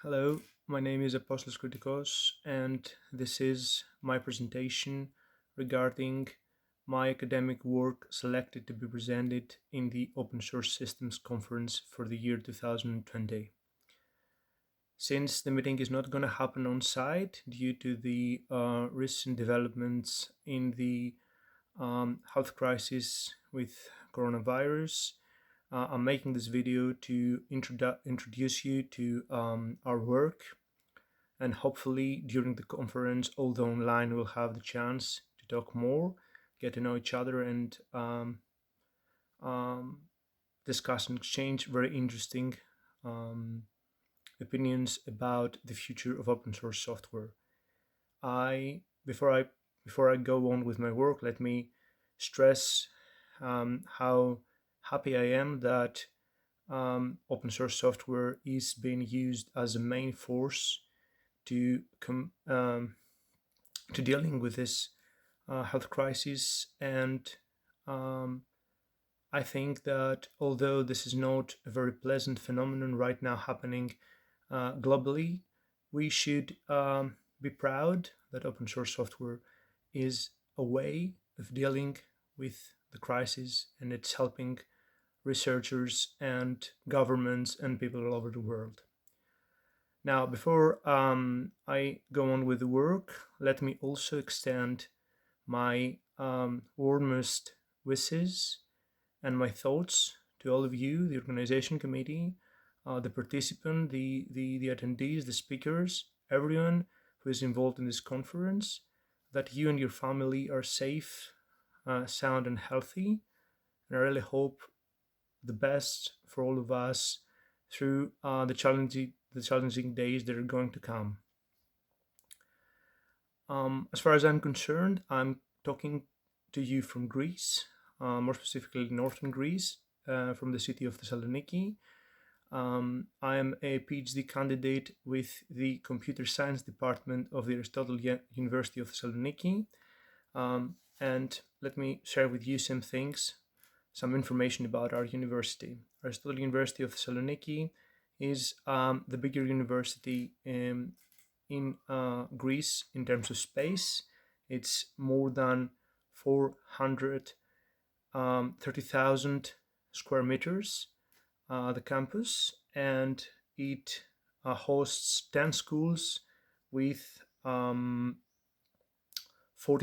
Hello, my name is Apostolos Kritikos, and this is my presentation regarding my academic work selected to be presented in the Open Source Systems Conference for the year 2020. Since the meeting is not going to happen on site due to the recent developments in the health crisis with coronavirus, I'm making this video to introduce you to our work, and hopefully during the conference, although online, we'll have the chance to talk more, get to know each other, and um, discuss and exchange very interesting um, opinions about the future of open source software. I before I before I go on with my work, let me stress how happy I am that open source software is being used as a main force to to dealing with this health crisis. And um, I think that although this is not a very pleasant phenomenon right now happening globally, we should be proud that open source software is a way of dealing with the crisis, and it's helping researchers and governments and people all over the world. Now, before I go on with the work, let me also extend my warmest wishes and my thoughts to all of you, the organization committee, the participant, the attendees, the speakers, everyone who is involved in this conference, that you and your family are safe, sound, and healthy. And I really hope the best for all of us through the challenging days that are going to come. As far as I'm concerned, I'm talking to you from Greece, more specifically northern Greece, from the city of Thessaloniki. I am a PhD candidate with the Computer Science Department of the Aristotle University of Thessaloniki. And let me share with you some information about our university. Aristotle University of Thessaloniki is the bigger university in Greece in terms of space. It's more than 430,000 square meters, the campus, and it hosts 10 schools with 40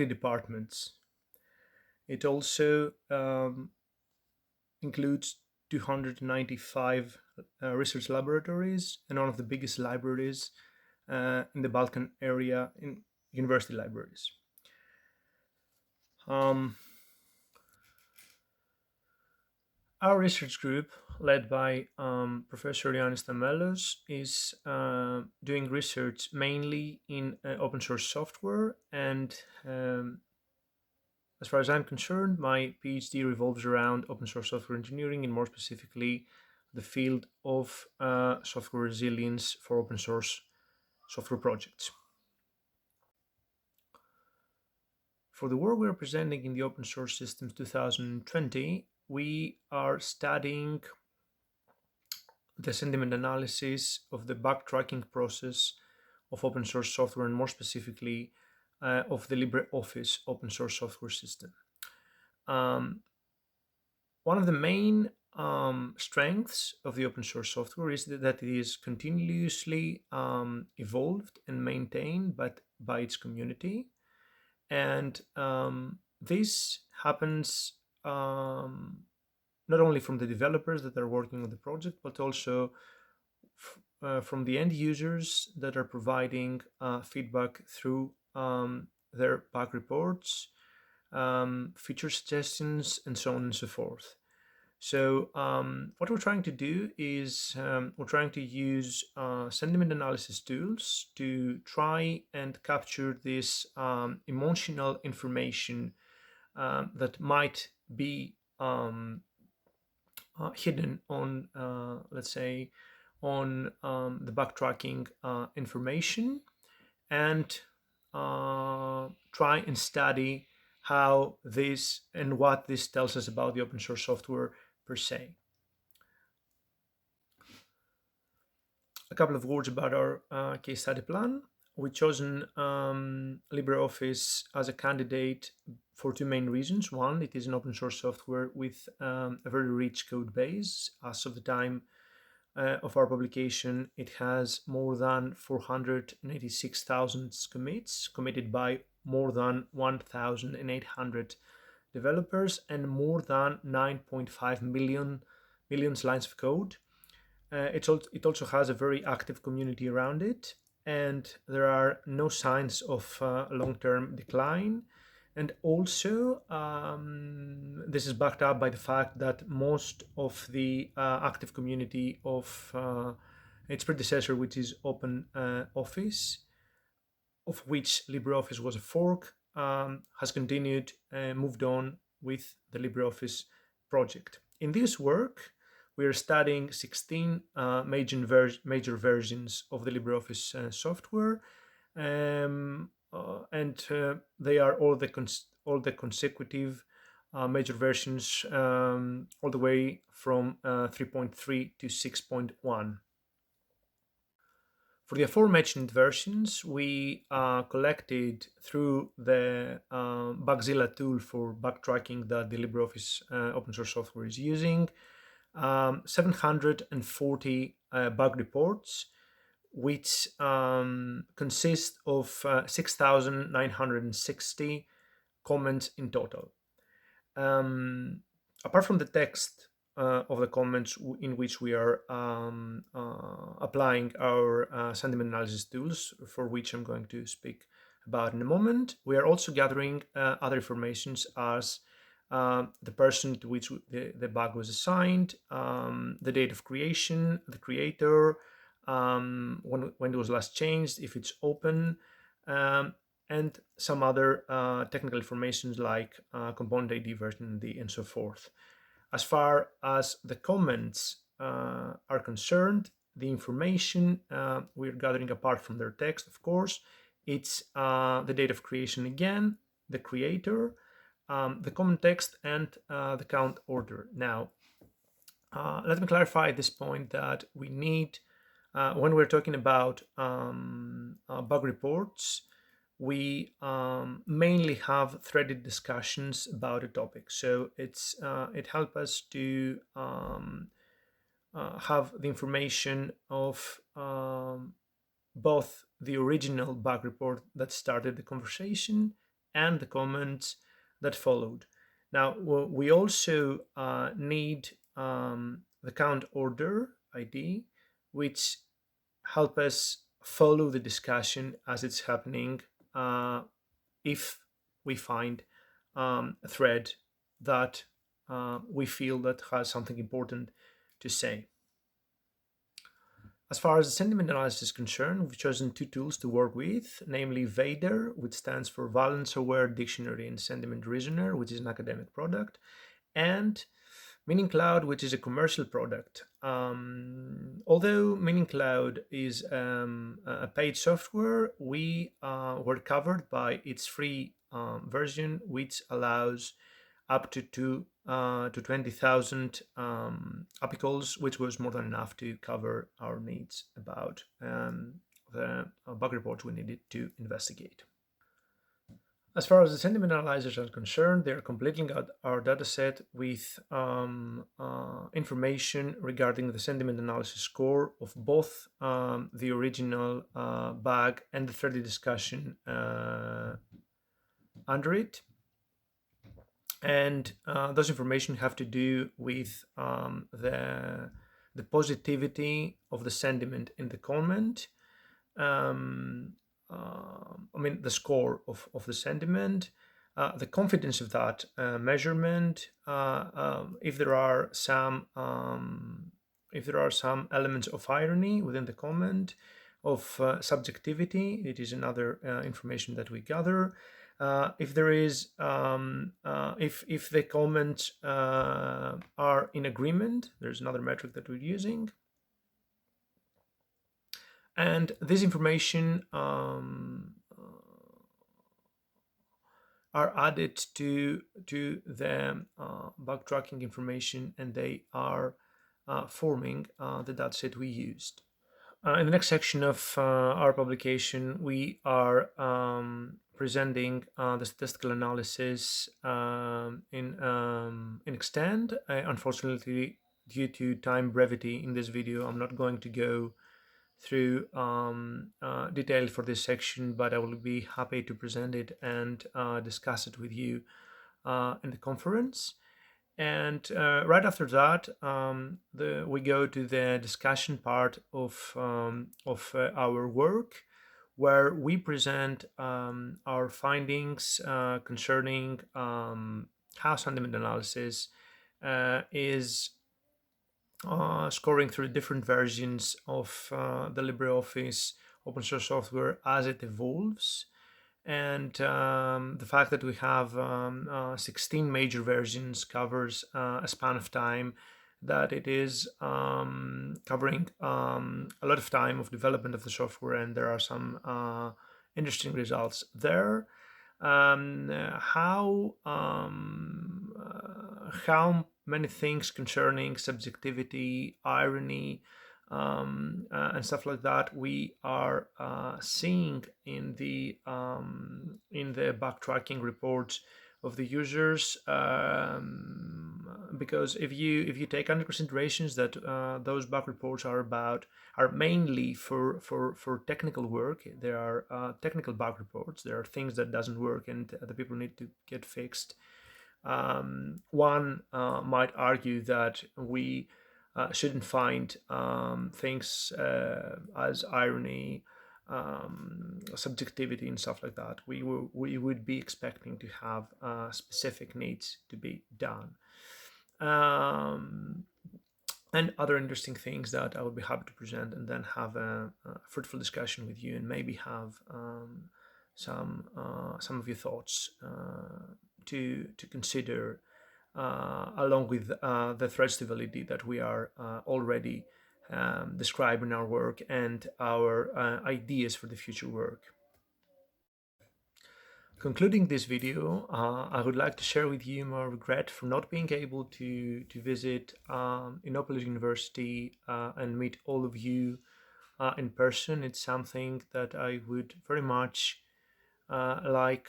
departments. It also includes 295 research laboratories and one of the biggest libraries in the Balkan area in university libraries. Our research group, led by Professor Yannis Tamelos, is doing research mainly in open source software. And as far as I'm concerned, my PhD revolves around open source software engineering, and more specifically, the field of software resilience for open source software projects. For the work we're presenting in the Open Source Systems 2020, we are studying the sentiment analysis of the backtracking process of open source software, and more specifically of the LibreOffice open source software system. One of the main strengths of the open source software is that it is continuously evolved and maintained by its community. And this happens not only from the developers that are working on the project, but also from the end users that are providing feedback through their bug reports, feature suggestions, and so on and so forth. So what we're trying to do is we're trying to use sentiment analysis tools to try and capture this emotional information that might be hidden on, let's say, on the backtracking information, and try and study how this and what this tells us about the open source software per se. A couple of words about our case study plan. We've chosen LibreOffice as a candidate for two main reasons. One, it is an open source software with a very rich code base. As of the time of our publication, it has more than 486,000 commits committed by more than 1,800 developers and more than 9.5 million lines of code. It also has a very active community around it, and there are no signs of long-term decline. And also, this is backed up by the fact that most of the active community of its predecessor, which is Open Office, of which LibreOffice was a fork, has continued and moved on with the LibreOffice project. In this work, we are studying 16 major versions of the LibreOffice software, and they are all the consecutive major versions, all the way from 3.3 to 6.1. For the aforementioned versions, we collected through the Bugzilla tool for backtracking that the LibreOffice open source software is using, 740 bug reports, which consist of 6,960 comments in total. Apart from the text of the comments in which we are applying our sentiment analysis tools, for which I'm going to speak about in a moment, we are also gathering other informations as the person to which the bug was assigned, the date of creation, the creator, when it was last changed, if it's open, and some other technical information like component ID, version ID, and so forth. As far as the comments are concerned, the information we're gathering apart from their text, of course, it's the date of creation again, the creator, the comment text, and the count order. Now, let me clarify at this point that we need, when we're talking about bug reports, we mainly have threaded discussions about a topic. So it helps us to have the information of both the original bug report that started the conversation and the comments that followed. Now, we also need the count order ID, which help us follow the discussion as it's happening if we find a thread that we feel that has something important to say. As far as the sentiment analysis is concerned, we've chosen two tools to work with, namely Vader, which stands for Valence Aware Dictionary and Sentiment Reasoner, which is an academic product, and Meaning Cloud, which is a commercial product. Although Meaning Cloud is a paid software, we were covered by its free version, which allows up to 20,000 articles, which was more than enough to cover our needs about the bug reports we needed to investigate. As far as the sentiment analyzers are concerned, they're completing our dataset with information regarding the sentiment analysis score of both the original bug and the threaded discussion under it. And those information have to do with the positivity of the sentiment in the comment, the score of the sentiment, the confidence of that measurement, if there are some elements of irony within the comment, of subjectivity, it is another information that we gather. If there is, if the comments are in agreement, there's another metric that we're using. And this information are added to the bug tracking information, and they are forming the dataset we used. In the next section of our publication, we are presenting the statistical analysis in extent. Unfortunately, due to time brevity in this video, I'm not going to go through detail for this section, but I will be happy to present it and discuss it with you in the conference. And right after that, we go to the discussion part of our work, where we present our findings concerning how sentiment analysis is scoring through different versions of the LibreOffice open source software as it evolves. And the fact that we have 16 major versions covers a span of time that it is covering a lot of time of development of the software, and there are some interesting results there. How many things concerning subjectivity, irony, and stuff like that we are seeing in the backtracking reports of the users, because if you take under considerations that those back reports are mainly for technical work. There are technical bug reports. There are things that doesn't work and the people need to get fixed. One might argue that we shouldn't find things as irony, subjectivity, and stuff like that. We would be expecting to have specific needs to be done. And other interesting things that I would be happy to present, and then have a fruitful discussion with you, and maybe have some of your thoughts to consider, along with the threats to validity that we are already describing our work and our ideas for the future work. Concluding this video, I would like to share with you my regret for not being able to visit Innopolis University and meet all of you in person. It's something that I would very much like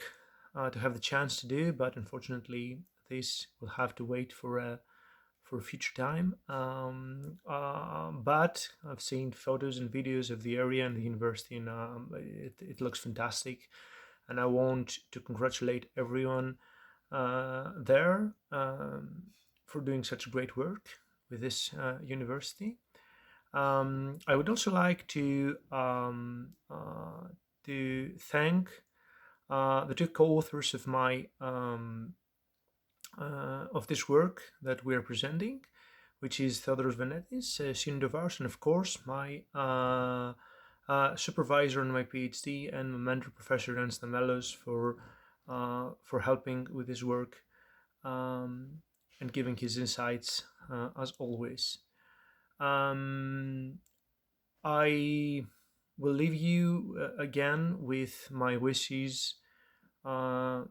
to have the chance to do, but unfortunately this will have to wait for a future time. But I've seen photos and videos of the area and the university, and it looks fantastic. And I want to congratulate everyone there for doing such great work with this university. I would also like to thank the two co-authors of my of this work that we are presenting, which is Theodoros Venetis, a student of ours, and of course my supervisor on my PhD and my mentor, Professor Ernst Melos, for helping with this work and giving his insights as always. I will leave you again with my wishes for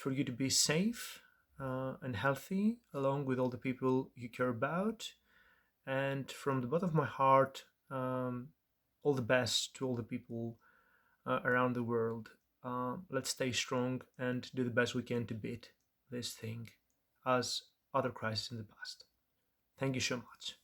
you to be safe and healthy, along with all the people you care about. And from the bottom of my heart, all the best to all the people around the world. Let's stay strong and do the best we can to beat this thing, as other crises in the past. Thank you so much.